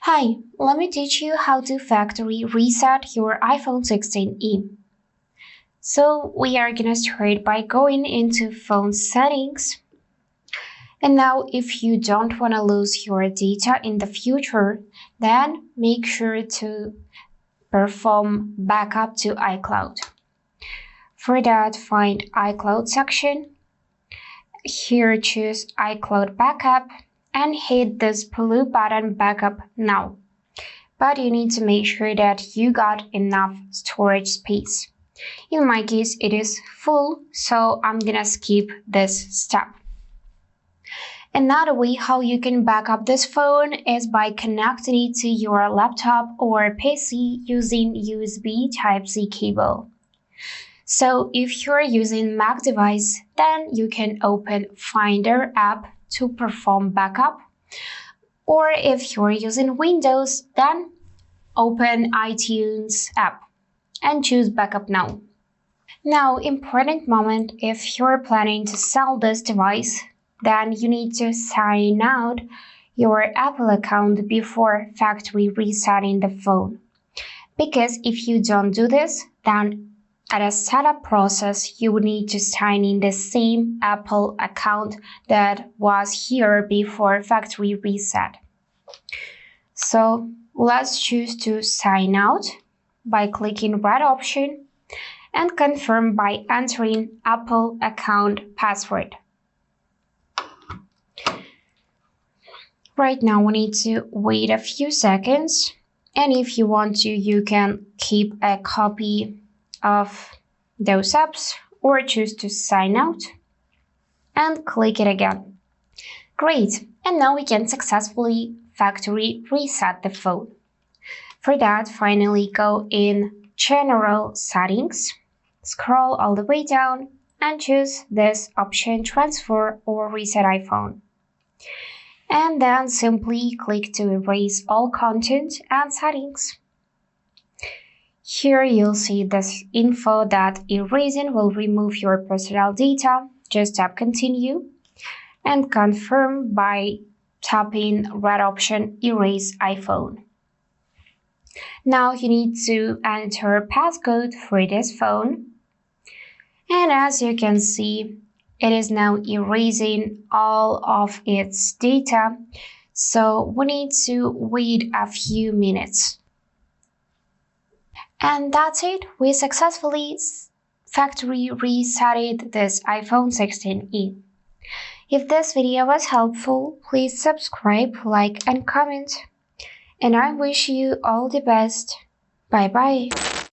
Hi, let me teach you how to factory reset your iPhone 16e. So we are gonna start by going into phone settings. And now if you don't want to lose your data in the future, then make sure to perform backup to iCloud. For that, find iCloud section. Here choose iCloud backup and hit this blue button backup now. But you need to make sure that you got enough storage space. In my case, it is full, so I'm gonna skip this step. Another way how you can back up this phone is by connecting it to your laptop or PC using USB Type-C cable. So if you're using Mac device, then you can open Finder app to perform backup. Or if you're using Windows, then open iTunes app and choose backup now. Now, important moment, if you're planning to sell this device, then you need to sign out your Apple account before factory resetting the phone. Because if you don't do this, then at a setup process, you will need to sign in the same Apple account that was here before factory reset. So let's choose to sign out by clicking red option and confirm by entering Apple account password. Right now we need to wait a few seconds, and if you want to, you can keep a copy of those apps or choose to sign out and click it again. Great, and now we can successfully factory reset the phone. For that, finally go in General Settings, scroll all the way down and choose this option Transfer or Reset iPhone. And then simply click to erase all content and settings. Here you'll see this info that erasing will remove your personal data. Just tap continue and confirm by tapping red option Erase iPhone. Now you need to enter passcode for this phone. And as you can see, it is now erasing all of its data. So we need to wait a few minutes. And that's it. We successfully factory resetted this iPhone 16e. If this video was helpful, please subscribe, like, and comment. And I wish you all the best. Bye bye.